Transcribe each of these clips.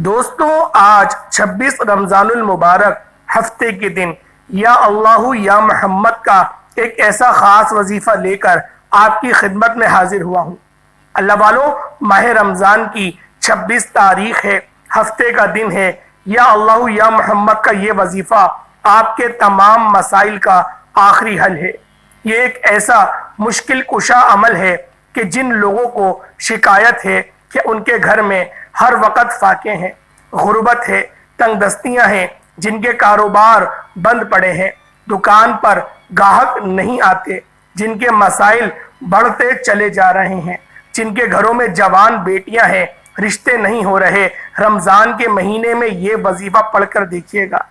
دوستوں، آج 26 رمضان المبارک ہفتے کے دن یا اللہ یا محمد کا ایک ایسا خاص وظیفہ لے کر آپ کی خدمت میں حاضر ہوا ہوں۔ اللہ والوں، ماہ رمضان کی 26 تاریخ ہے، ہفتے کا دن ہے۔ یا اللہ یا محمد کا یہ وظیفہ آپ کے تمام مسائل کا آخری حل ہے۔ یہ ایک ایسا مشکل کشا عمل ہے کہ جن لوگوں کو شکایت ہے کہ ان کے گھر میں ہر وقت فاقے ہیں، غربت ہے، تنگ دستیاں ہیں، جن کے کاروبار بند پڑے ہیں، دکان پر گاہک نہیں آتے، جن کے مسائل بڑھتے چلے جا رہے ہیں، جن کے گھروں میں جوان بیٹیاں ہیں، رشتے نہیں ہو رہے، رمضان کے مہینے میں یہ وظیفہ پڑھ کر دیکھیے گا۔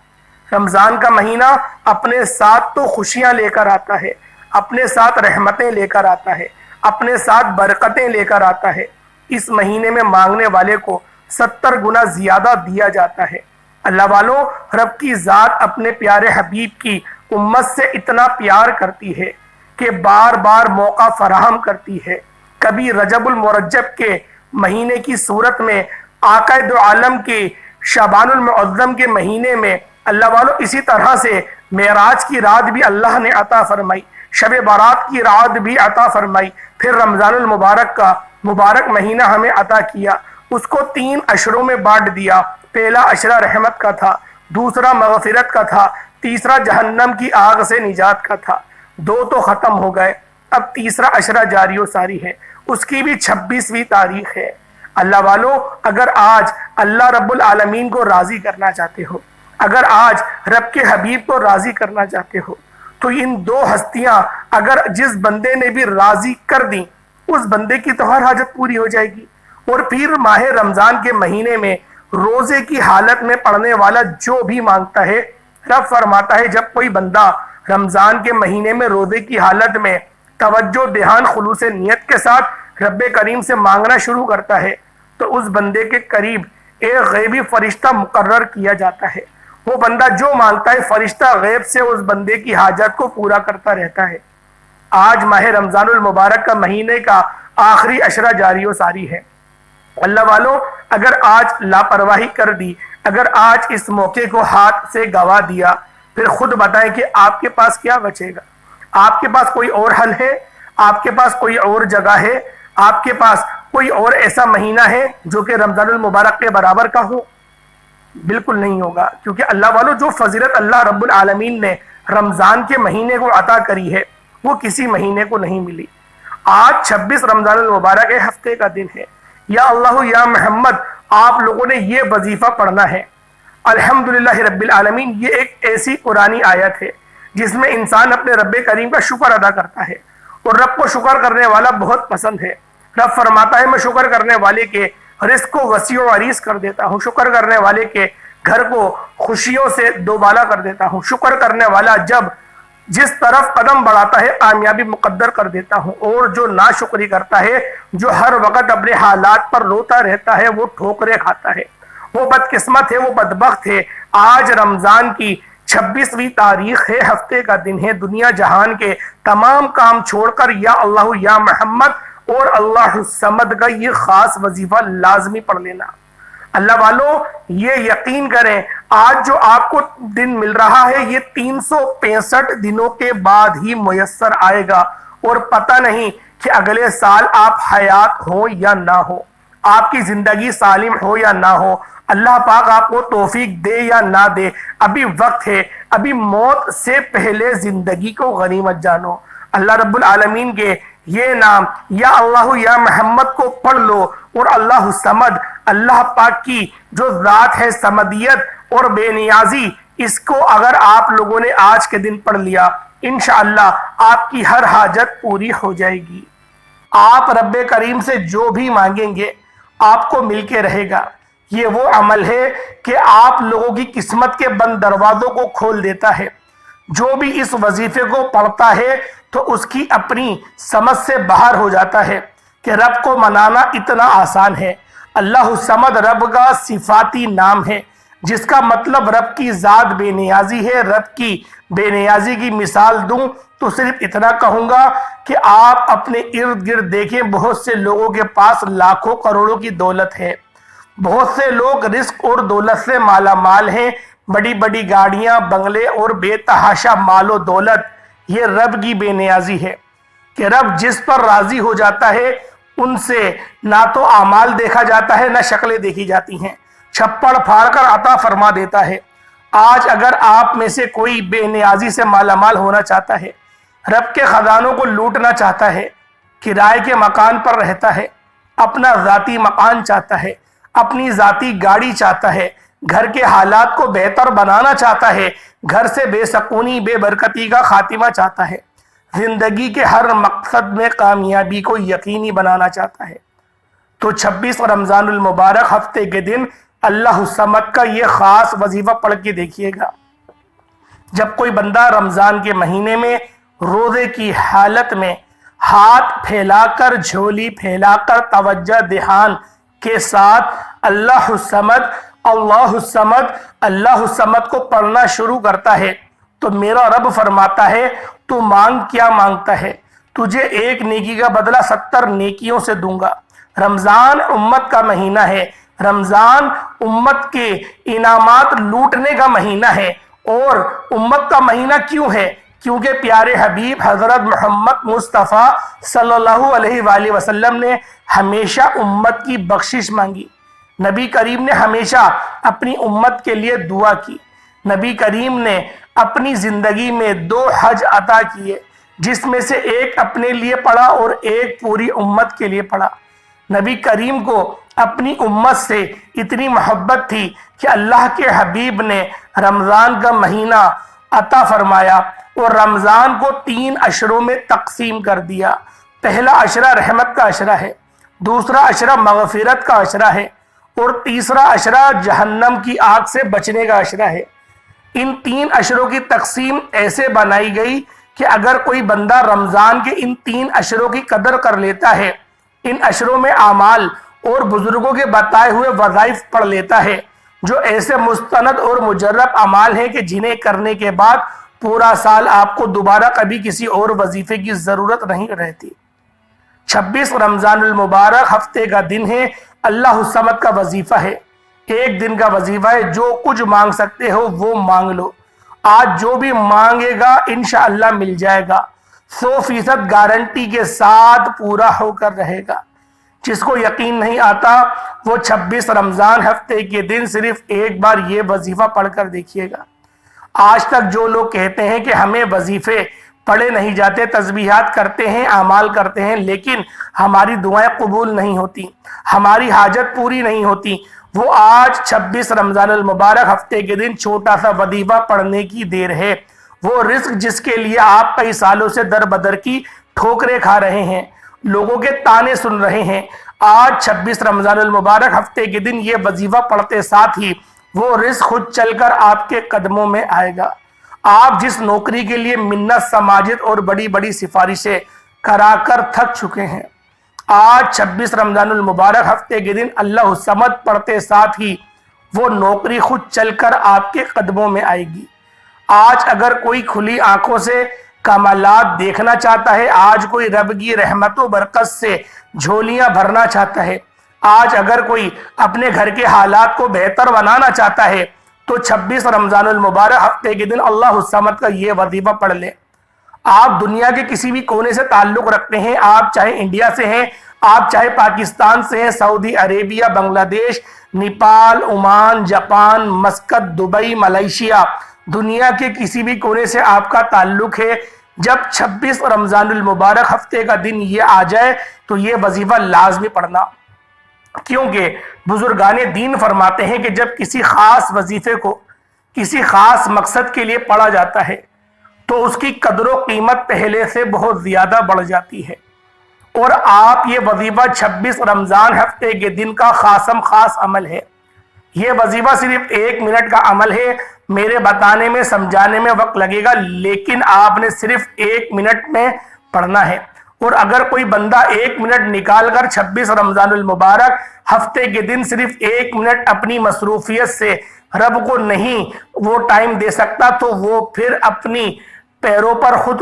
رمضان کا مہینہ اپنے ساتھ تو خوشیاں لے کر آتا ہے، اپنے ساتھ رحمتیں لے کر آتا ہے، اپنے ساتھ برکتیں لے کر آتا ہے۔ اس مہینے میں مانگنے والے کو 70 گنا زیادہ دیا جاتا ہے۔ اللہ والوں، رب کی ذات اپنے پیارے حبیب کی امت سے اتنا پیار کرتی ہے کہ بار بار موقع فراہم کرتی ہے۔ کبھی رجب المرجب کے مہینے کی صورت میں، آقا دو عالم کے شعبان المعظم کے مہینے میں، اللہ والوں اسی طرح سے معراج کی رات بھی اللہ نے عطا فرمائی، شب برات کی رات بھی عطا فرمائی، پھر رمضان المبارک کا مبارک مہینہ ہمیں عطا کیا۔ اس کو 3 عشروں میں بانٹ دیا۔ پہلا عشرہ رحمت کا تھا، دوسرا مغفرت کا تھا، تیسرا جہنم کی آگ سے نجات کا تھا۔ 2 تو ختم ہو گئے، اب تیسرا عشرہ جاری و ساری ہے، اس کی بھی 26ویں تاریخ ہے۔ اللہ والوں، اگر آج اللہ رب العالمین کو راضی کرنا چاہتے ہو، اگر آج رب کے حبیب کو راضی کرنا چاہتے ہو، تو ان 2 ہستیاں اگر جس بندے نے بھی راضی کر دیں، اس بندے کی تو ہر حاجت پوری ہو جائے گی۔ اور پھر ماہ رمضان کے مہینے میں روزے کی حالت میں پڑھنے والا جو بھی مانگتا ہے، رب فرماتا ہے جب کوئی بندہ رمضان کے مہینے میں روزے کی حالت میں توجہ، دھیان، خلوص نیت کے ساتھ رب کریم سے مانگنا شروع کرتا ہے، تو اس بندے کے قریب ایک غیبی فرشتہ مقرر کیا جاتا ہے۔ وہ بندہ جو مانگتا ہے، فرشتہ غیب سے اس بندے کی حاجت کو پورا کرتا رہتا ہے۔ آج ماہ رمضان المبارک کا مہینے کا آخری عشرہ جاری و ساری ہے۔ اللہ والوں، اگر آج لاپرواہی کر دی، اگر آج اس موقع کو ہاتھ سے گوا دیا، پھر خود بتائیں کہ آپ کے پاس کیا بچے گا؟ آپ کے پاس کوئی اور حل ہے؟ آپ کے پاس کوئی اور جگہ ہے؟ آپ کے پاس کوئی اور ایسا مہینہ ہے جو کہ رمضان المبارک کے برابر کا ہو؟ بالکل نہیں ہوگا، کیونکہ اللہ والوں، جو فضیلت اللہ رب العالمین نے رمضان کے مہینے کو عطا کری ہے، وہ کسی مہینے کو نہیں ملی۔ آج 26 رمضان المبارک کے ہفتے کا دن ہے۔ یا اللہ یا محمد، آپ لوگوں نے یہ وظیفہ پڑھنا ہے۔ الحمدللہ رب العالمین، یہ ایک ایسی قرآنی آیت ہے جس میں انسان اپنے رب کریم کا شکر ادا کرتا ہے، اور رب کو شکر کرنے والا بہت پسند ہے۔ رب فرماتا ہے میں شکر کرنے والے کے رزق کو وسیع و عریض کر دیتا ہوں، شکر کرنے والے کے گھر کو خوشیوں سے دوبالا کر دیتا ہوں، شکر کرنے والا جب جس طرف قدم بڑھاتا ہے کامیابی مقدر کر دیتا ہوں، اور جو ناشکری کرتا ہے، جو ہر وقت اپنے حالات پر روتا رہتا ہے، وہ ٹھوکریں کھاتا ہے، وہ بدقسمت ہے، وہ بدبخت ہے۔ آج رمضان کی 26ویں تاریخ ہے، ہفتے کا دن ہے۔ دنیا جہان کے تمام کام چھوڑ کر یا اللہ یا محمد اور اللہ الصمد کا یہ خاص وظیفہ لازمی پڑھ لینا۔ اللہ والوں، یہ یقین کریں، آج جو آپ کو دن مل رہا ہے، یہ 365 دنوں کے بعد ہی میسر آئے گا، اور پتہ نہیں کہ اگلے سال آپ حیات ہو یا نہ ہو، آپ کی زندگی سالم ہو یا نہ ہو، اللہ پاک آپ کو توفیق دے یا نہ دے۔ ابھی وقت ہے، ابھی موت سے پہلے زندگی کو غنیمت جانو۔ اللہ رب العالمین کے یہ نام یا اللہ یا محمد کو پڑھ لو، اور اللہ الصمد، اللہ پاک کی جو ذات ہے صمدیت اور بے نیازی، اس کو اگر آپ لوگوں نے آج کے دن پڑھ لیا، انشاءاللہ آپ کی ہر حاجت پوری ہو جائے گی۔ آپ رب کریم سے جو بھی مانگیں گے آپ کو مل کے رہے گا۔ یہ وہ عمل ہے کہ آپ لوگوں کی قسمت کے بند دروازوں کو کھول دیتا ہے۔ جو بھی اس وظیفے کو پڑھتا ہے تو اس کی اپنی سمجھ سے باہر ہو جاتا ہے کہ رب کو منانا اتنا آسان ہے۔ اللہ الصمد رب کا صفاتی نام ہے، جس کا مطلب رب کی ذات بے نیازی ہے۔ رب کی بے نیازی کی مثال دوں تو صرف اتنا کہوں گا کہ آپ اپنے ارد گرد دیکھیں، بہت سے لوگوں کے پاس لاکھوں کروڑوں کی دولت ہے، بہت سے لوگ رزق اور دولت سے مالا مال ہیں، بڑی بڑی گاڑیاں، بنگلے اور بے تحاشا مال و دولت۔ یہ رب کی بے نیازی ہے کہ رب جس پر راضی ہو جاتا ہے ان سے نہ تو اعمال دیکھا جاتا ہے نہ شکلیں دیکھی جاتی ہیں، چھپڑ پھاڑ کر عطا فرما دیتا ہے۔ آج اگر آپ میں سے کوئی بے نیازی سے مالا مال ہونا چاہتا ہے، رب کے خزانوں کو لوٹنا چاہتا ہے، کرائے کے مکان پر رہتا ہے، اپنا ذاتی مکان چاہتا ہے، اپنی ذاتی گاڑی چاہتا ہے، گھر کے حالات کو بہتر بنانا چاہتا ہے، گھر سے بے سکونی بے برکتی کا خاتمہ چاہتا ہے، زندگی کے ہر مقصد میں کامیابی کو یقینی بنانا چاہتا ہے، تو 26 رمضان المبارک ہفتے کے دن اللہ الصمد کا یہ خاص وظیفہ پڑھ کے دیکھیے گا۔ جب کوئی بندہ رمضان کے مہینے میں روزے کی حالت میں ہاتھ پھیلا کر، جھولی پھیلا کر، توجہ دھیان کے ساتھ اللہ الصمد اللہ الصمد اللہ الصمد کو پڑھنا شروع کرتا ہے تو میرا رب فرماتا ہے تو مانگ کیا مانگتا ہے، تجھے ایک نیکی کا بدلہ 70 نیکیوں سے دوں گا۔ رمضان امت کا مہینہ ہے، رمضان امت کے انعامات لوٹنے کا مہینہ ہے۔ اور امت کا مہینہ کیوں ہے؟ کیونکہ پیارے حبیب حضرت محمد مصطفیٰ صلی اللہ علیہ وآلہ وسلم نے ہمیشہ امت کی بخشش مانگی۔ نبی کریم نے ہمیشہ اپنی امت کے لیے دعا کی۔ نبی کریم نے اپنی زندگی میں 2 حج عطا کیے، جس میں سے ایک اپنے لیے پڑھا اور ایک پوری امت کے لیے پڑھا۔ نبی کریم کو اپنی امت سے اتنی محبت تھی کہ اللہ کے حبیب نے رمضان کا مہینہ عطا فرمایا اور رمضان کو 3 عشروں میں تقسیم کر دیا۔ پہلا عشرہ رحمت کا عشرہ ہے، دوسرا عشرہ مغفرت کا عشرہ ہے اور تیسرا عشرہ جہنم کی آگ سے بچنے کا عشرہ ہے۔ ان 3 عشروں کی تقسیم ایسے بنائی گئی کہ اگر کوئی بندہ رمضان کے ان 3 عشروں کی قدر کر لیتا ہے، ان عشروں میں اعمال اور بزرگوں کے بتائے ہوئے وظائف پڑھ لیتا ہے جو ایسے مستند اور مجرب اعمال ہیں کہ جنہیں کرنے کے بعد پورا سال آپ کو دوبارہ کبھی کسی اور وظیفے کی ضرورت نہیں رہتی۔ 26 رمضان المبارک ہفتے کا دن ہے، اللہ الصمد کا وظیفہ ہے، ایک دن کا وظیفہ ہے۔ جو کچھ مانگ سکتے ہو وہ مانگ لو، آج جو بھی مانگے گا انشاءاللہ مل جائے گا، 100% گارنٹی کے ساتھ پورا ہو کر رہے گا۔ جس کو یقین نہیں آتا وہ 26 رمضان ہفتے کے دن صرف ایک بار یہ وظیفہ پڑھ کر دیکھیے گا۔ آج تک جو لوگ کہتے ہیں کہ ہمیں وظیفے پڑھے نہیں جاتے، تسبیحات کرتے ہیں، اعمال کرتے ہیں، لیکن ہماری دعائیں قبول نہیں ہوتی، ہماری حاجت پوری نہیں ہوتی، وہ آج 26 رمضان المبارک ہفتے کے دن چھوٹا سا وظیفہ پڑھنے کی دیر ہے۔ وہ رزق جس کے لیے آپ کئی سالوں سے در بدر کی ٹھوکریں کھا رہے ہیں، لوگوں کے تانے سن رہے ہیں، آج 26 رمضان المبارک ہفتے کے دن یہ وظیفہ پڑھتے ساتھ ہی وہ رزق خود چل کر آپ کے قدموں میں آئے گا۔ آپ جس نوکری کے لیے منت سماجت اور بڑی بڑی سفارشیں کرا کر تھک چکے ہیں، آج 26 رمضان المبارک ہفتے کے دن اللہ الصمد پڑھتے ساتھ ہی وہ نوکری خود چل کر آپ کے قدموں میں آئے گی۔ آج اگر کوئی کھلی آنکھوں سے کمالات دیکھنا چاہتا ہے، آج کوئی رب کی رحمت و برکت سے جھولیاں بھرنا چاہتا ہے، آج اگر کوئی اپنے گھر کے حالات کو بہتر بنانا چاہتا ہے تو 26 رمضان المبارک ہفتے کے دن اللہ الصمد کا یہ وظیفہ پڑھ لے۔ آپ دنیا کے کسی بھی کونے سے تعلق رکھتے ہیں، آپ چاہے انڈیا سے ہیں، آپ چاہے پاکستان سے ہیں، سعودی Arabia, Bangladesh, Nepal, Oman, Japan, Muscat, Dubai, Malaysia, دنیا کے کسی بھی کونے سے آپ کا تعلق ہے، جب 26 رمضان المبارک ہفتے کا دن یہ آ جائے تو یہ وظیفہ لازمی پڑھنا، کیونکہ بزرگان دین فرماتے ہیں کہ جب کسی خاص وظیفے کو کسی خاص مقصد کے لیے پڑھا جاتا ہے تو اس کی قدر و قیمت پہلے سے بہت زیادہ بڑھ جاتی ہے۔ اور آپ یہ وظیفہ 26 رمضان ہفتے کے دن کا خاص عمل ہے۔ یہ وظیفہ صرف 1 منٹ کا عمل ہے، میرے بتانے میں سمجھانے میں وقت لگے گا، لیکن آپ نے صرف 1 منٹ میں پڑھنا ہے۔ اور اگر کوئی بندہ 1 منٹ نکال کر 26 رمضان المبارک ہفتے کے دن صرف 1 منٹ اپنی مصروفیت سے رب کو نہیں وہ ٹائم دے سکتا تو وہ پھر اپنی پیروں پر خود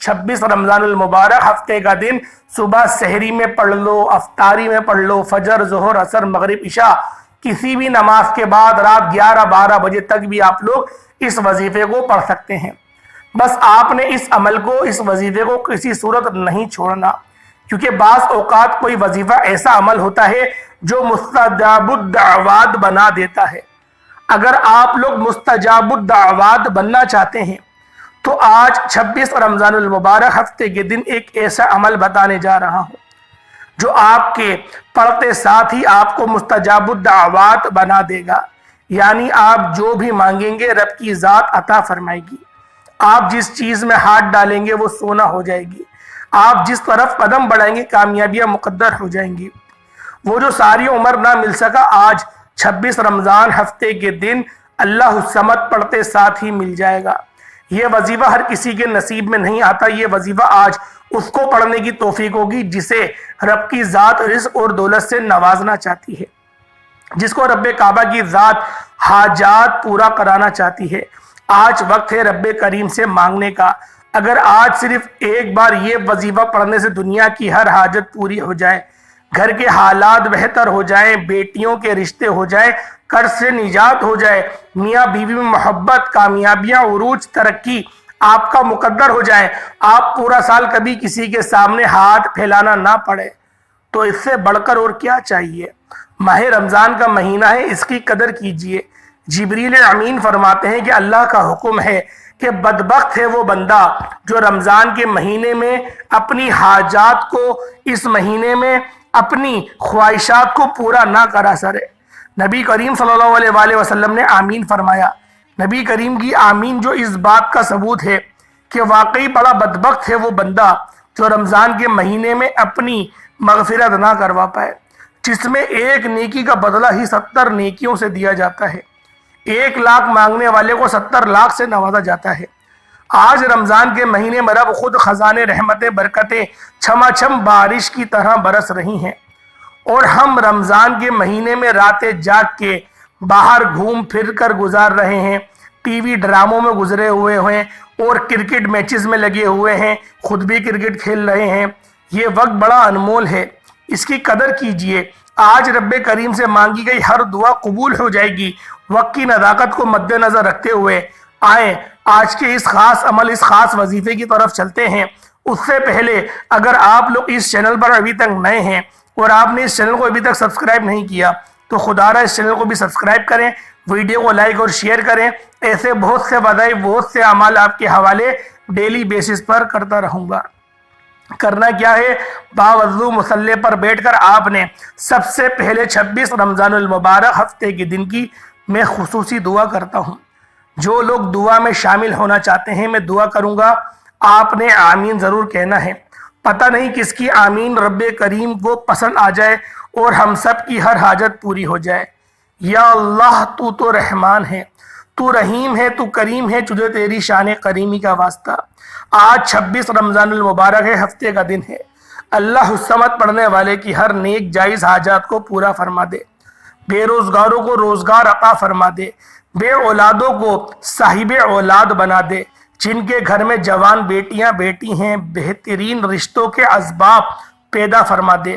26 رمضان المبارک ہفتے کا دن صبح سحری میں پڑھ لو، افطاری میں پڑھ لو، فجر، ظہر، عصر، مغرب، عشاء کسی بھی نماز کے بعد رات 11-12 بجے تک بھی آپ لوگ اس وظیفے کو پڑھ سکتے ہیں۔ بس آپ نے اس عمل کو، اس وظیفے کو کسی صورت نہیں چھوڑنا، کیونکہ بعض اوقات کوئی وظیفہ ایسا عمل ہوتا ہے جو مستجاب الدعوات بنا دیتا ہے۔ اگر آپ لوگ مستجاب الدعوات بننا چاہتے ہیں تو آج 26 رمضان المبارک ہفتے کے دن ایک ایسا عمل بتانے جا رہا ہوں جو آپ کے پڑھتے ساتھ ہی آپ کو مستجاب الدعوات بنا دے گا۔ یعنی آپ جو بھی مانگیں گے رب کی ذات عطا فرمائے گی۔ آپ جس چیز میں ہاتھ ڈالیں گے وہ سونا ہو جائے گی۔ آپ جس طرف قدم بڑھائیں گے کامیابیاں مقدر ہو جائیں گی۔ وہ جو ساری عمر نہ مل سکا آج 26 رمضان ہفتے کے دن اللہ الصمد پڑھتے ساتھ ہی مل جائے گا۔ یہ وظیفہ ہر کسی کے نصیب میں نہیں آتا۔ یہ وظیفہ آج اس کو پڑھنے کی توفیق ہوگی جسے رب کی ذات رزق اور دولت سے نوازنا چاہتی ہے، جس کو رب کعبہ کی ذات حاجات پورا کرانا چاہتی ہے۔ آج وقت ہے رب کریم سے مانگنے کا۔ اگر آج صرف ایک بار یہ وظیفہ پڑھنے سے دنیا کی ہر حاجت پوری ہو جائے، گھر کے حالات بہتر ہو جائیں، بیٹیوں کے رشتے ہو جائیں، قرض سے نجات ہو جائے، میاں بیوی میں محبت، کامیابیاں، عروج، ترقی آپ کا مقدر ہو جائے، آپ پورا سال کبھی کسی کے سامنے ہاتھ پھیلانا نہ پڑے، تو اس سے بڑھ کر اور کیا چاہیے؟ ماہ رمضان کا مہینہ ہے، اس کی قدر کیجئے۔ جبریل امین فرماتے ہیں کہ اللہ کا حکم ہے کہ بدبخت ہے وہ بندہ جو رمضان کے مہینے میں اپنی حاجات کو، اس مہینے میں اپنی خواہشات کو پورا نہ کرا سکے۔ نبی کریم صلی اللہ علیہ وآلہ وسلم نے آمین فرمایا۔ نبی کریم کی آمین جو اس بات کا ثبوت ہے کہ واقعی بڑا بدبخت ہے وہ بندہ جو رمضان کے مہینے میں اپنی مغفرت نہ کروا پائے، جس میں ایک نیکی کا بدلہ ہی 70 نیکیوں سے دیا جاتا ہے۔ 1 لاکھ مانگنے والے کو 70 لاکھ سے نوازا جاتا ہے۔ آج رمضان کے مہینے میں رب خود خزانے رحمتیں، برکتیں چھما چھم بارش کی طرح برس رہی ہیں، اور ہم رمضان کے مہینے میں راتیں جاگ کے باہر گھوم پھر کر گزار رہے ہیں، ٹی وی ڈراموں میں گزرے ہوئے ہیں اور کرکٹ میچز میں لگے ہوئے ہیں، خود بھی کرکٹ کھیل رہے ہیں۔ یہ وقت بڑا انمول ہے، اس کی قدر کیجئے۔ آج رب کریم سے مانگی گئی ہر دعا قبول ہو جائے گی۔ وقت کی نزاکت کو مد نظر رکھتے ہوئے آئیں آج کے اس خاص عمل، اس خاص وظیفے کی طرف چلتے ہیں۔ اس سے پہلے اگر آپ لوگ اس چینل پر ابھی تک نئے ہیں اور آپ نے اس چینل کو ابھی تک سبسکرائب نہیں کیا تو خدا را اس چینل کو بھی سبسکرائب کریں، ویڈیو کو لائک اور شیئر کریں۔ ایسے بہت سے وظائف، بہت سے اعمال آپ کے حوالے ڈیلی بیسس پر کرتا رہوں گا۔ کرنا کیا ہے؟ باوضو مصلی پر بیٹھ کر آپ نے سب سے پہلے 26 رمضان المبارک ہفتے کے دن کی میں خصوصی دعا کرتا ہوں۔ جو لوگ دعا میں شامل ہونا چاہتے ہیں میں دعا کروں گا، آپ نے آمین ضرور کہنا ہے۔ پتہ نہیں کس کی آمین رب کریم کو پسند آ جائے اور ہم سب کی ہر حاجت پوری ہو جائے۔ یا اللہ تو رحمان ہے، تو رحیم ہے، تو کریم ہے، تجھے تیری شان کریمی کا واسطہ۔ آج 26 رمضان المبارک ہے، ہفتے کا دن ہے۔ اللہ الصمد پڑھنے والے کی ہر نیک جائز حاجات کو پورا فرما دے، بے روزگاروں کو روزگار عطا فرما دے، بے اولادوں کو صاحب اولاد بنا دے، جن کے گھر میں جوان بیٹیاں بیٹی ہیں بہترین رشتوں کے اسباب پیدا فرما دے۔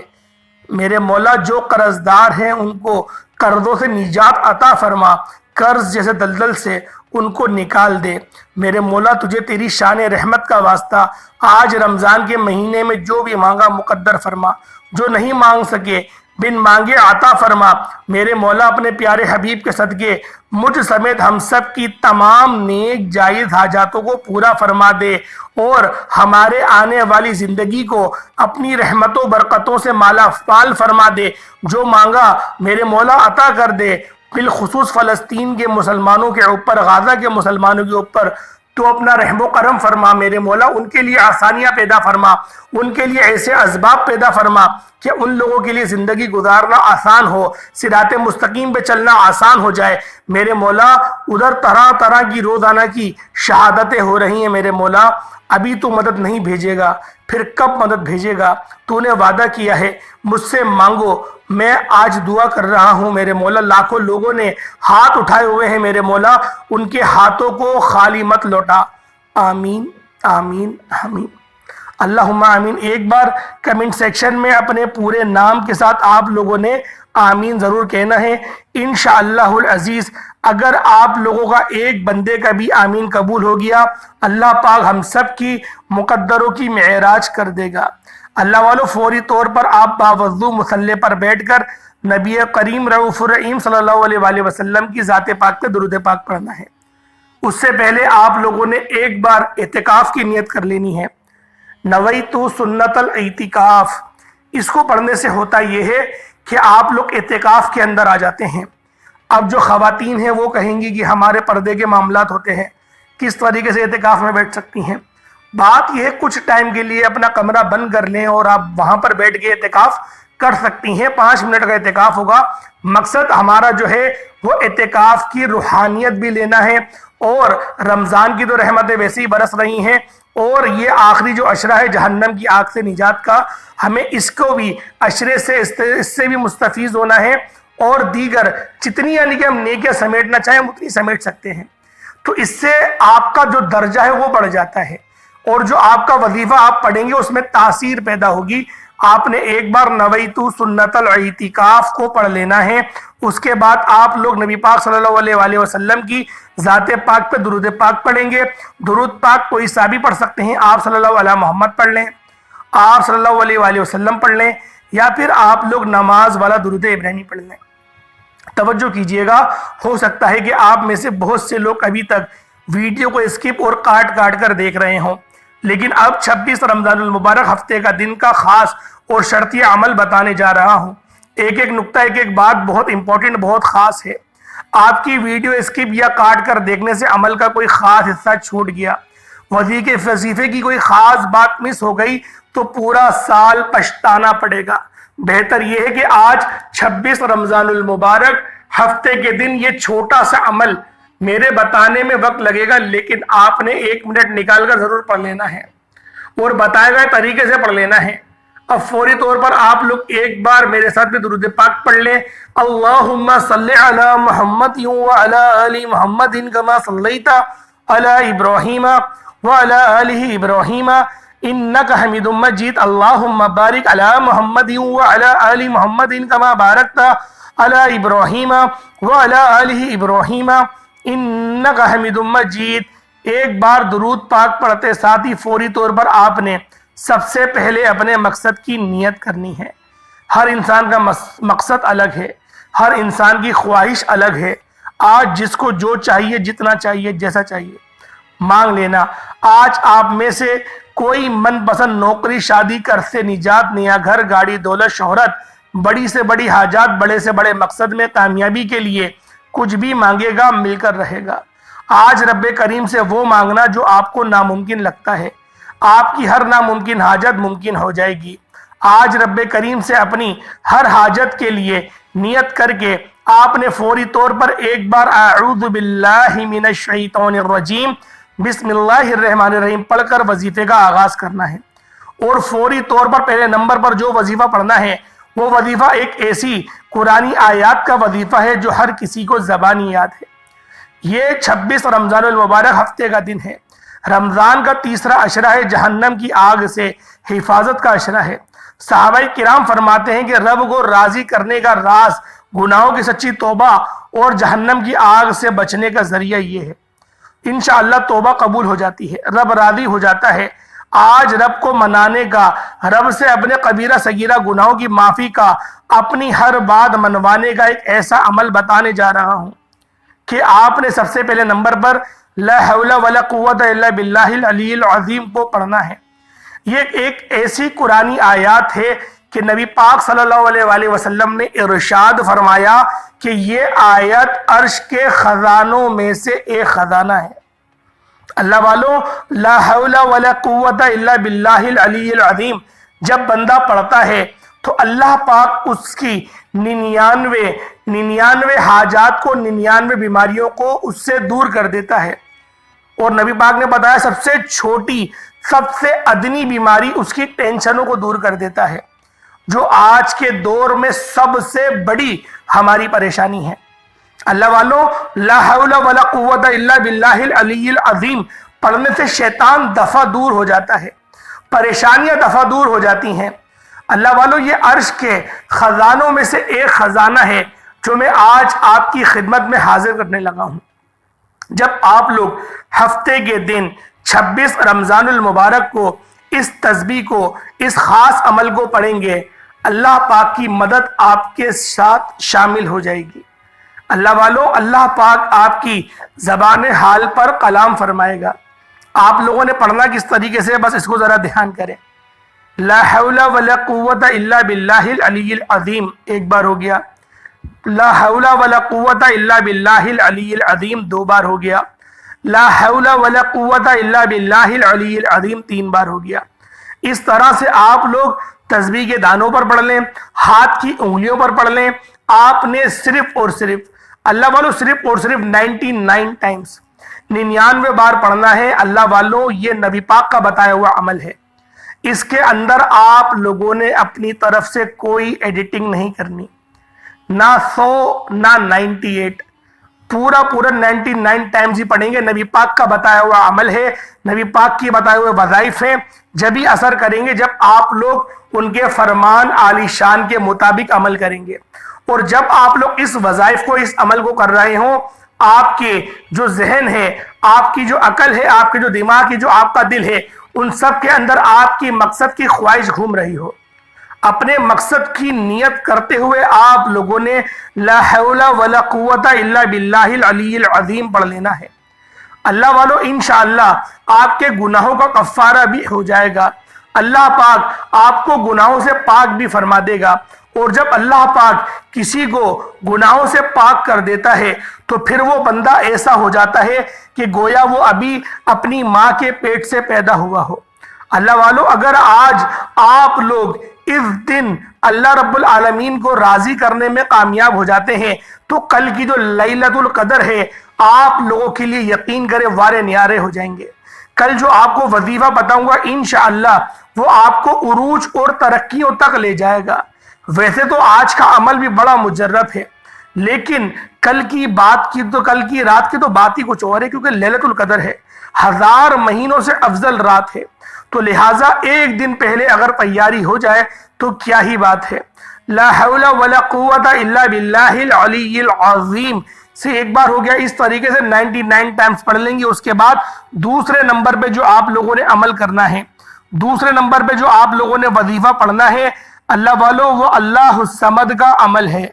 میرے مولا جو قرضدار ہیں ان کو قرضوں سے نجات عطا فرما، قرض جیسے دلدل سے ان کو نکال دے۔ میرے مولا تجھے تیری شان رحمت کا واسطہ آج رمضان کے مہینے میں جو بھی مانگا مقدر فرما، جو نہیں مانگ سکے بن مانگے عطا فرما۔ میرے مولا اپنے پیارے حبیب کے صدقے مجھ سمیت ہم سب کی تمام نیک جائز حاجاتوں کو پورا فرما دے اور ہمارے آنے والی زندگی کو اپنی رحمتوں برکتوں سے مالا مال فرما دے۔ جو مانگا میرے مولا عطا کر دے۔ بالخصوص فلسطین کے مسلمانوں کے اوپر، غزہ کے مسلمانوں کے اوپر تو اپنا رحم و کرم فرما میرے مولا، ان کے لیے آسانیاں پیدا فرما، ان کے لیے ایسے اسباب پیدا فرما کہ ان لوگوں کے لیے زندگی گزارنا آسان ہو، صراط مستقیم پہ چلنا آسان ہو جائے۔ میرے مولا ادھر طرح طرح کی روزانہ کی شہادتیں ہو رہی ہیں میرے مولا، ابھی تو مدد نہیں بھیجے گا، پھر کب مدد بھیجے گا؟ تو نے وعدہ کیا ہے مجھ سے مانگو۔ میں آج دعا کر رہا ہوں میرے مولا، لاکھوں لوگوں نے ہاتھ اٹھائے ہوئے ہیں میرے مولا، ان کے ہاتھوں کو خالی مت لوٹا۔ آمین آمین آمین اللہم آمین۔ ایک بار کمنٹ سیکشن میں اپنے پورے نام کے ساتھ آپ لوگوں نے آمین ضرور کہنا ہے۔ انشاءاللہ العزیز اگر آپ لوگوں کا ایک بندے کا بھی آمین قبول ہو گیا، اللہ پاک ہم سب کی مقدروں کی معراج کر دے گا۔ اللہ والو فوری طور پر آپ باوضو مصلی پر بیٹھ کر نبی کریم رؤوف الرحیم صلی اللہ علیہ وآلہ وسلم کی ذات پاک پہ درود پاک پڑھنا ہے۔ اس سے پہلے آپ لوگوں نے ایک بار اعتکاف کی نیت کر لینی ہے۔ نویت سنت الاعتکاف، اس کو پڑھنے سے ہوتا یہ ہے کہ آپ لوگ اعتکاف کے اندر آ جاتے ہیں۔ اب جو خواتین ہیں وہ کہیں گی کہ ہمارے پردے کے معاملات ہوتے ہیں، کس طریقے سے اعتکاف میں بیٹھ سکتی ہیں؟ بات یہ ہے کچھ ٹائم کے لیے اپنا کمرہ بند کر لیں اور آپ وہاں پر بیٹھ کے اعتکاف کر سکتی ہیں۔ 5 منٹ کا اعتکاف ہوگا۔ مقصد ہمارا جو ہے وہ اعتکاف کی روحانیت بھی لینا ہے، اور رمضان کی تو رحمتیں ویسے ہی برس رہی ہیں، اور یہ آخری جو عشرہ ہے جہنم کی آگ سے نجات کا، ہمیں اس کو بھی عشرے سے اس سے بھی مستفیض ہونا ہے، اور دیگر جتنی یعنی کہ ہم نیکیاں سمیٹنا چاہیں ہم اتنی سمیٹ سکتے ہیں۔ تو اس سے آپ کا جو درجہ ہے وہ بڑھ جاتا ہے، اور جو آپ کا وظیفہ آپ پڑھیں گے اس میں تاثیر پیدا ہوگی۔ آپ نے ایک بار نویت سنت الاعتکاف کو پڑھ لینا ہے۔ اس کے بعد آپ لوگ نبی پاک صلی اللہ علیہ وآلہ وسلم کی ذات پاک پہ درود پاک پڑھیں گے۔ درود پاک کوئی سا بھی پڑھ سکتے ہیں، آپ صلی اللہ علیہ محمد پڑھ لیں، آپ صلی اللہ علیہ وآلہ وسلم پڑھ لیں، یا پھر آپ لوگ نماز والا درود ابراہیمی پڑھ لیں۔ توجہ کیجئے گا، ہو سکتا ہے کہ آپ میں سے بہت سے لوگ ابھی تک ویڈیو کو اسکپ اور کاٹ کاٹ کر دیکھ رہے ہوں، لیکن اب 26 رمضان المبارک ہفتے کا دن کا خاص اور شرطی عمل بتانے جا رہا ہوں۔ ایک ایک نقطہ، ایک ایک بات بہت امپورٹنٹ، بہت خاص ہے۔ آپ کی ویڈیو اسکپ یا کاٹ کر دیکھنے سے عمل کا کوئی خاص حصہ چھوٹ گیا، وظیفے کی کوئی خاص بات مس ہو گئی تو پورا سال پچھتانا پڑے گا۔ بہتر یہ ہے کہ آج 26 رمضان المبارک ہفتے کے دن یہ چھوٹا سا عمل میرے بتانے میں وقت لگے گا، لیکن آپ نے 1 منٹ نکال کر ضرور پڑھ لینا ہے، اور بتائے گئے طریقے سے پڑھ لینا ہے۔ اب فوری طور پر آپ لوگ ایک بار میرے ساتھ بھی درود پاک پڑھ لیں۔ اللہم صلی علی محمد وعلی آل محمد کما صلیت علی ابراہیم وعلی آل ابراہیم انک حمید مجید۔ اللہم بارک علی محمد وعلی آل محمد کما بارکت علی ابراہیم وعلی آل ابراہیم انک حمید مجید۔ ایک بار درود پاک پڑھتے ساتھ ہی فوری طور پر آپ نے سب سے پہلے اپنے مقصد کی نیت کرنی ہے۔ ہر انسان کا مقصد الگ ہے، ہر انسان کی خواہش الگ ہے۔ آج جس کو جو چاہیے، جتنا چاہیے، جیسا چاہیے مانگ لینا۔ آج آپ میں سے کوئی من پسند نوکری، شادی، قرض سے نجات، نیا گھر، گاڑی، دولت، شہرت، بڑی سے بڑی حاجات، بڑے سے بڑے مقصد میں کامیابی کے لیے کچھ بھی مانگے گا، مل کر رہے گا۔ آج رب کریم سے وہ مانگنا جو آپ کو ناممکن لگتا ہے، آپ کی ہر ناممکن حاجت ممکن ہو جائے گی۔ آج رب کریم سے اپنی ہر حاجت کے لیے نیت کر کے آپ نے فوری طور پر ایک بار اعوذ باللہ من الشیطان الرجیم بسم اللہ الرحمن الرحیم پڑھ کر وظیفے کا آغاز کرنا ہے۔ اور فوری طور پر پہلے نمبر پر جو وظیفہ پڑھنا ہے وہ وظیفہ ایک ایسی قرآنی آیات کا وظیفہ ہے جو ہر کسی کو زبانی یاد ہے۔ یہ 26 رمضان المبارک ہفتے کا دن ہے۔ رمضان کا تیسرا عشرہ ہے، جہنم کی آگ سے حفاظت کا عشرہ ہے۔ صحابہ کرام فرماتے ہیں کہ رب کو راضی کرنے کا راز گناہوں کی سچی توبہ اور جہنم کی آگ سے بچنے کا ذریعہ یہ ہے۔ انشاءاللہ توبہ قبول ہو جاتی ہے، رب راضی ہو جاتا ہے۔ آج رب کو منانے کا، رب سے اپنے کبیرہ صغیرہ گناہوں کی معافی کا، اپنی ہر بات منوانے کا ایک ایسا عمل بتانے جا رہا ہوں کہ آپ نے سب سے پہلے نمبر پر لا حول ولا قوت الا باللہ العلی العظیم کو پڑھنا ہے۔ یہ ایک ایسی قرآنی آیات ہے کہ نبی پاک صلی اللہ علیہ وآلہ وسلم نے ارشاد فرمایا کہ یہ آیت عرش کے خزانوں میں سے ایک خزانہ ہے۔ اللہ والو، لا حول ولا قوت الا باللہ العلی العظیم جب بندہ پڑھتا ہے تو اللہ پاک اس کی 99 حاجات کو، 99 بیماریوں کو اس سے دور کر دیتا ہے۔ اور نبی پاک نے بتایا سب سے چھوٹی، سب سے ادنی بیماری اس کی ٹینشنوں کو دور کر دیتا ہے، جو آج کے دور میں سب سے بڑی ہماری پریشانی ہے۔ اللہ والو، لا حول ولا قوت الا باللہ العلی العظیم پڑھنے سے شیطان دفع دور ہو جاتا ہے، پریشانیاں دفع دور ہو جاتی ہیں۔ اللہ والو، یہ عرش کے خزانوں میں سے ایک خزانہ ہے جو میں آج آپ کی خدمت میں حاضر کرنے لگا ہوں۔ جب آپ لوگ ہفتے کے دن 26 رمضان المبارک کو اس تسبیح کو، اس خاص عمل کو پڑھیں گے، اللہ پاک کی مدد آپ کے ساتھ شامل ہو جائے گی۔ اللہ والو، اللہ پاک آپ کی زبان حال پر کلام فرمائے گا۔ آپ لوگوں نے پڑھنا کس طریقے سے، بس اس کو ذرا دھیان کریں۔ لا حول ولا قوت الا باللہ العلی العظیم ایک بار ہو گیا، لا حول ولا قوت الا باللہ العلی العظیم 2 بار ہو گیا، لا حول ولا قوت الا باللہ العلی العظیم 3 بار ہو گیا۔ اس طرح سے آپ لوگ تسبیح کے دانوں پر پڑھ لیں، ہاتھ کی انگلیوں پر پڑھ لیں۔ آپ نے صرف اور صرف، اللہ والوں، صرف اور صرف 99 ٹائمز 99 بار پڑھنا ہے۔ اللہ والوں، یہ نبی پاک کا بتایا ہوا عمل ہے، اس کے اندر آپ لوگوں نے اپنی طرف سے کوئی ایڈیٹنگ نہیں کرنی، نہ 100 نہ 98، پورا 99 ٹائمز ہی پڑھیں گے۔ نبی پاک کا بتایا ہوا عمل ہے، نبی پاک کی بتائے ہوئے وظائف ہیں، جب ہی اثر کریں گے جب آپ لوگ ان کے فرمان عالی شان کے مطابق عمل کریں گے۔ اور جب آپ لوگ اس وظائف کو، اس عمل کو کر رہے ہوں، آپ کے جو ذہن ہے، آپ کی جو عقل ہے، آپ کے جو دماغ ہے، جو آپ کا دل ہے، ان سب کے اندر آپ کی مقصد کی خواہش گھوم رہی ہو، اپنے مقصد کی نیت کرتے ہوئے آپ لوگوں نے لا حول ولا قوت الا باللہ العلی العظیم پڑھ لینا ہے۔ اللہ والو، انشاءاللہ آپ کے گناہوں کا کفارہ بھی ہو جائے گا، اللہ پاک آپ کو گناہوں سے پاک بھی فرما دے گا۔ اور جب اللہ پاک کسی کو گناہوں سے پاک کر دیتا ہے تو پھر وہ بندہ ایسا ہو جاتا ہے کہ گویا وہ ابھی اپنی ماں کے پیٹ سے پیدا ہوا ہو۔ اللہ والو، اگر آج آپ لوگ اس دن اللہ رب العالمین کو راضی کرنے میں کامیاب ہو جاتے ہیں تو کل کی جو لیلۃ القدر ہے، آپ لوگوں کے لیے یقین کرے وارے نیارے ہو جائیں گے۔ کل جو آپ کو وظیفہ بتاؤں گا انشاءاللہ وہ آپ کو عروج اور ترقیوں تک لے جائے گا۔ ویسے تو آج کا عمل بھی بڑا مجرب ہے، لیکن کل کی بات کی تو، کل کی رات کی تو بات ہی کچھ اور ہے، کیونکہ لیلۃ القدر ہے، 1000 مہینوں سے افضل رات ہے، تو لہٰذا ایک دن پہلے اگر تیاری ہو جائے تو کیا ہی بات ہے۔ لا حول ولا قوت الا باللہ العلی العظیم سے ایک بار ہو گیا، اس طریقے سے 99 ٹائمز پڑھ لیں گے۔ اس کے بعد دوسرے نمبر پہ جو آپ لوگوں نے عمل کرنا ہے، دوسرے نمبر پہ جو آپ لوگوں نے وظیفہ پڑھنا ہے، اللہ والو، وہ اللہ الصمد کا عمل ہے۔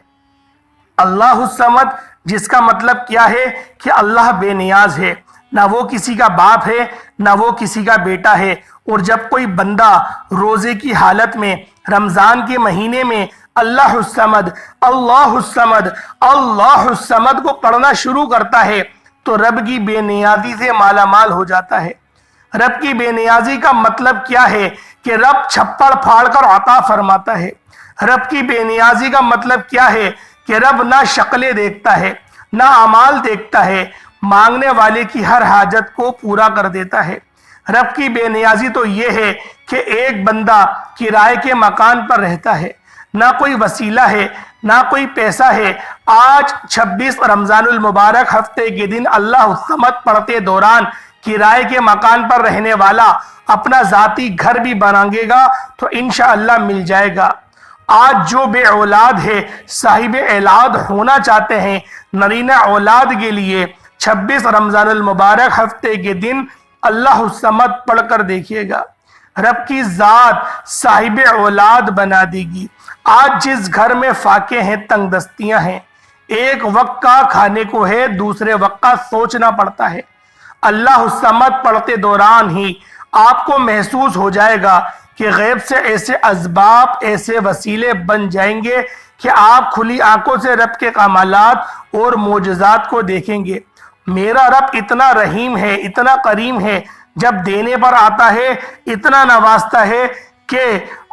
اللہ الصمد، جس کا مطلب کیا ہے کہ اللہ بے نیاز ہے، نہ وہ کسی کا باپ ہے نہ وہ کسی کا بیٹا ہے۔ اور جب کوئی بندہ روزے کی حالت میں رمضان کے مہینے میں اللہ الصمد اللہ الصمد اللہ الصمد کو پڑھنا شروع کرتا ہے تو رب کی بے نیازی سے مالا مال ہو جاتا ہے۔ رب کی بے نیازی کا مطلب کیا ہے کہ رب چھپڑ پھاڑ کر عطا فرماتا ہے۔ رب کی بے نیازی کا مطلب کیا ہے کہ رب نہ شکلیں دیکھتا ہے نہ اعمال دیکھتا ہے، مانگنے والے کی ہر حاجت کو پورا کر دیتا ہے۔ رب کی بے نیازی تو یہ ہے کہ ایک بندہ کرائے کے مکان پر رہتا ہے، نہ کوئی وسیلہ ہے نہ کوئی پیسہ ہے۔ آج 26 رمضان المبارک ہفتے کے دن اللہ الصمد پڑھتے دوران کرائے کے مکان پر رہنے والا اپنا ذاتی گھر بھی بنائے گا تو انشاءاللہ مل جائے گا۔ آج جو بے اولاد ہے، صاحب اولاد ہونا چاہتے ہیں، نرینہ اولاد کے لیے 26 رمضان المبارک ہفتے کے دن اللہ الصمد پڑھ کر دیکھیے گا، رب کی ذات صاحب اولاد بنا دے گی۔ آج جس گھر میں فاقے ہیں، تنگ دستیاں ہیں، ایک وقت کا کھانے کو ہے، دوسرے وقت کا سوچنا پڑتا ہے، اللہ الصمد پڑھتے دوران ہی آپ کو محسوس ہو جائے گا کہ غیب سے ایسے اسباب، ایسے وسیلے بن جائیں گے کہ آپ کھلی آنکھوں سے رب کے کمالات اور معجزات کو دیکھیں گے۔ میرا رب اتنا رحیم ہے، اتنا کریم ہے، جب دینے پر آتا ہے اتنا نوازتا ہے کہ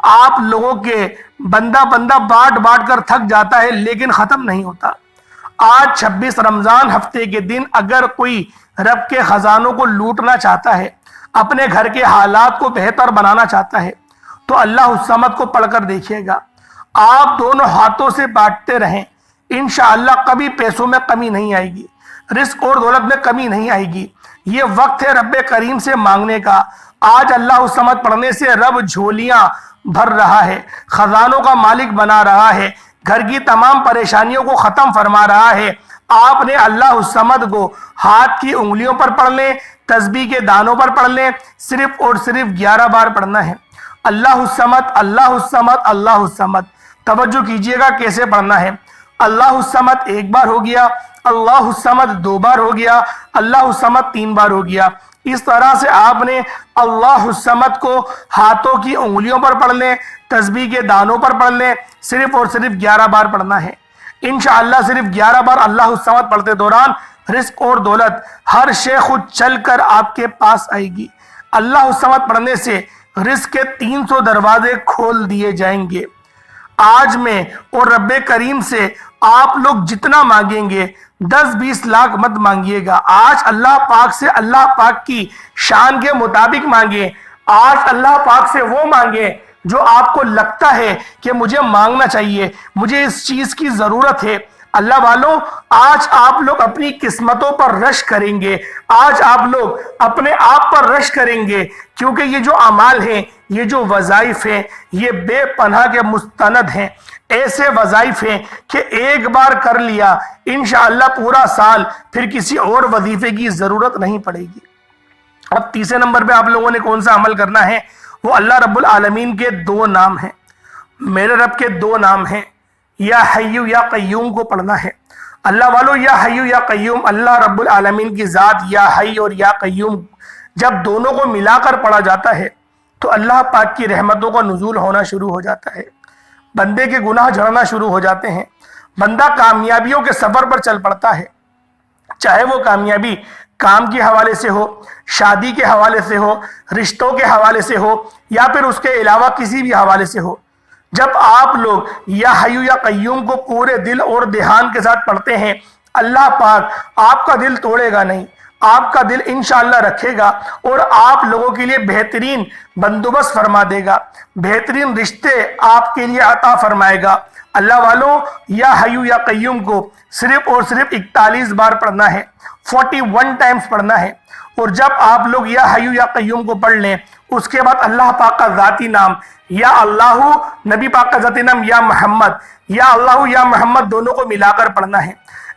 آپ لوگوں کے بندہ بانٹ بانٹ کر تھک جاتا ہے، لیکن ختم نہیں ہوتا۔ آج 26 رمضان ہفتے کے دن اگر کوئی رب کے خزانوں کو لوٹنا چاہتا ہے، اپنے گھر کے حالات کو بہتر بنانا چاہتا ہے تو اللہ الصمد کو پڑھ کر دیکھیے گا۔ آپ دونوں ہاتھوں سے بانٹتے رہیں، انشاءاللہ کبھی پیسوں میں کمی نہیں آئے گی، رزق اور دولت میں کمی نہیں آئے گی۔ یہ وقت ہے رب کریم سے مانگنے کا۔ آج اللہ الصمد پڑھنے سے رب جھولیاں بھر رہا ہے، خزانوں کا مالک بنا رہا ہے، گھر کی تمام پریشانیوں کو ختم فرما رہا ہے۔ آپ نے اللہ الصمد کو ہاتھ کی انگلیوں پر پڑھ لیں، تسبیح کے دانوں پر پڑھ لیں، صرف اور صرف 11 بار پڑھنا ہے۔ اللہ الصمد، اللہ الصمد، اللہ الصمد۔ توجہ کیجئے گا کیسے پڑھنا ہے۔ اللہ الصمد 1 بار ہو گیا، اللہ الصمد 2 بار ہو گیا، اللہ الصمد 3 بار ہو گیا۔ اس طرح سے آپ نے اللہ الصمد کو ہاتھوں کی انگلیوں پر پڑھ لیں، تسبیح کے دانوں پر پڑھ لیں، صرف اور صرف 11 بار پڑھنا ہے۔ انشاءاللہ صرف 11 بار اللہ الصمد پڑھتے دوران رزق اور دولت ہر شے خود چل کر آپ کے پاس آئے گی۔ اللہ الصمد پڑھنے سے رزق کے 300 دروازے کھول دیے جائیں گے۔ آج میں اور رب کریم سے آپ لوگ جتنا مانگیں گے 10-20 لاکھ مت مانگیے گا۔ آج اللہ پاک سے اللہ پاک کی شان کے مطابق مانگیں۔ آج اللہ پاک سے وہ مانگیں جو آپ کو لگتا ہے کہ مجھے مانگنا چاہیے، مجھے اس چیز کی ضرورت ہے۔ اللہ والوں، آج آپ لوگ اپنی قسمتوں پر رش کریں گے، آج آپ لوگ اپنے آپ پر رش کریں گے، کیونکہ یہ جو اعمال ہیں، یہ جو وظائف ہیں، یہ بے پناہ کے مستند ہیں۔ ایسے وظائف ہیں کہ ایک بار کر لیا انشاءاللہ پورا سال پھر کسی اور وظیفے کی ضرورت نہیں پڑے گی۔ اب تیسرے نمبر پہ آپ لوگوں نے کون سا عمل کرنا ہے؟ وہ اللہ رب العالمین کے 2 نام ہیں، میرے رب کے 2 نام ہیں، یا حیو یا قیوم کو پڑھنا ہے۔ اللہ والو، یا حیو یا قیوم، اللہ رب العالمین کی ذات یا حی اور یا قیوم جب دونوں کو ملا کر پڑھا جاتا ہے تو اللہ پاک کی رحمتوں کا نزول ہونا شروع ہو جاتا ہے، بندے کے گناہ جھڑنا شروع ہو جاتے ہیں، بندہ کامیابیوں کے سفر پر چل پڑتا ہے، چاہے وہ کامیابی کام کے حوالے سے ہو، شادی کے حوالے سے ہو، رشتوں کے حوالے سے ہو، یا پھر اس کے علاوہ کسی بھی حوالے سے ہو۔ جب آپ لوگ یا حیو یا قیوم کو پورے دل اور دھیان کے ساتھ پڑھتے ہیں، اللہ پاک آپ کا دل توڑے گا نہیں، آپ کا دل انشاءاللہ رکھے گا اور آپ لوگوں کے لیے بہترین بندوبست فرما دے گا، بہترین رشتے آپ کے لیے عطا فرمائے گا۔ اللہ والوں، یا حیو یا قیوم کو صرف اور صرف 41 بار پڑھنا ہے، 41 ٹائمز پڑھنا ہے۔ اور جب آپ لوگ یا حیو یا قیوم کو پڑھ لیں، اس کے بعد اللہ پاک کا ذاتی نام یا اللہ، نبی پاک کا ذاتی نام یا محمد، یا اللہ یا محمد دونوں کو ملا کر پڑھنا ہے۔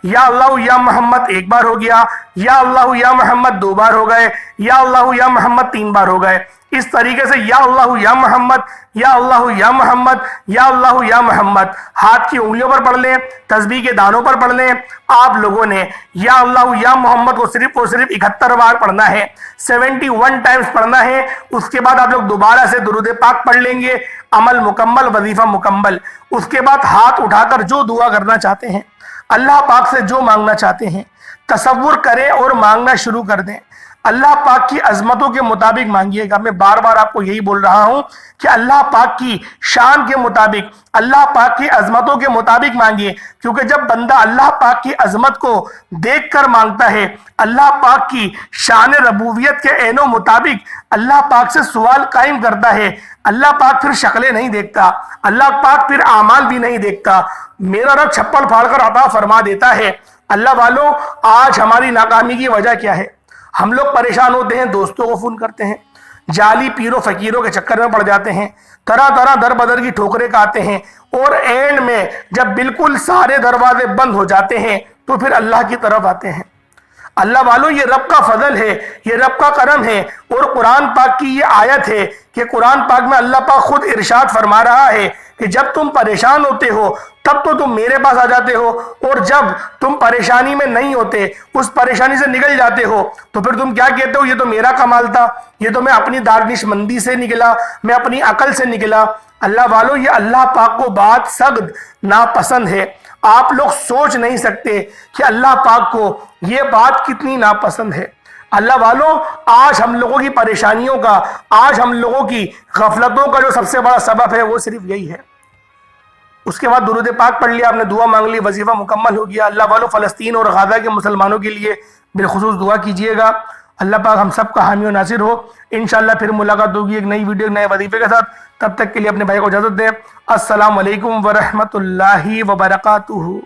یا اللہ یا محمد 1 بار ہو گیا، یا اللہ یا محمد 2 بار ہو گئے، یا اللہ یا محمد 3 بار ہو گئے۔ اس طریقے سے یا اللہ یا محمد، یا اللہ یا محمد، یا اللہ یا محمد ہاتھ کی انگلیوں پر پڑھ لیں، تسبیح کے دانوں پر پڑھ لیں۔ آپ لوگوں نے یا اللہ یا محمد کو صرف اور صرف 71 بار پڑھنا ہے، 71 ٹائمز پڑھنا ہے۔ اس کے بعد آپ لوگ دوبارہ سے درود پاک پڑھ لیں گے، عمل مکمل، وظیفہ مکمل۔ اس کے بعد ہاتھ اٹھا کر جو دعا کرنا چاہتے ہیں، اللہ پاک سے جو مانگنا چاہتے ہیں، تصور کریں اور مانگنا شروع کر دیں۔ اللہ پاک کی عظمتوں کے مطابق مانگیے گا۔ میں بار بار آپ کو یہی بول رہا ہوں کہ اللہ پاک کی شان کے مطابق، اللہ پاک کی عظمتوں کے مطابق مانگیے، کیونکہ جب بندہ اللہ پاک کی عظمت کو دیکھ کر مانگتا ہے، اللہ پاک کی شان ربوبیت کے عین و مطابق اللہ پاک سے سوال قائم کرتا ہے، اللہ پاک پھر شکلیں نہیں دیکھتا، اللہ پاک پھر اعمال بھی نہیں دیکھتا، میرا رب چھپڑ پھاڑ کر عطا فرما دیتا ہے۔ اللہ والوں، آج ہماری ناکامی کی وجہ کیا ہے؟ ہم لوگ پریشان ہوتے ہیں، دوستوں کو فون کرتے ہیں، جعلی پیروں فقیروں کے چکر میں پڑ جاتے ہیں، طرح طرح در بدر کی ٹھوکریں کھاتے ہیں، اور اینڈ میں جب بالکل سارے دروازے بند ہو جاتے ہیں تو پھر اللہ کی طرف آتے ہیں۔ اللہ والوں، یہ رب کا فضل ہے، یہ رب کا کرم ہے، اور قرآن پاک کی یہ آیت ہے کہ قرآن پاک میں اللہ پاک خود ارشاد فرما رہا ہے کہ جب تم پریشان ہوتے ہو تب تو تم میرے پاس آ جاتے ہو، اور جب تم پریشانی میں نہیں ہوتے، اس پریشانی سے نکل جاتے ہو، تو پھر تم کیا کہتے ہو؟ یہ تو میرا کمال تھا، یہ تو میں اپنی دانش مندی سے نکلا، میں اپنی عقل سے نکلا۔ اللہ والوں، یہ اللہ پاک کو بات سخت ناپسند ہے۔ آپ لوگ سوچ نہیں سکتے کہ اللہ پاک کو یہ بات کتنی ناپسند ہے۔ اللہ والوں، آج ہم لوگوں کی پریشانیوں کا، آج ہم لوگوں کی غفلتوں کا جو سب سے بڑا سبب ہے وہ صرف یہی ہے۔ اس کے بعد درود پاک پڑھ لیا آپ نے، دعا مانگ لی، وظیفہ مکمل ہو گیا۔ اللہ والوں، فلسطین اور غزہ کے مسلمانوں کے لیے بالخصوص دعا کیجئے گا۔ اللہ پاک ہم سب کا حامی و ناصر ہو۔ انشاءاللہ پھر ملاقات ہوگی ایک نئی ویڈیو، نئے وظیفے کے ساتھ۔ تب تک کے لیے اپنے بھائی کو اجازت دیں۔ السلام علیکم ورحمۃ اللہ وبرکاتہ۔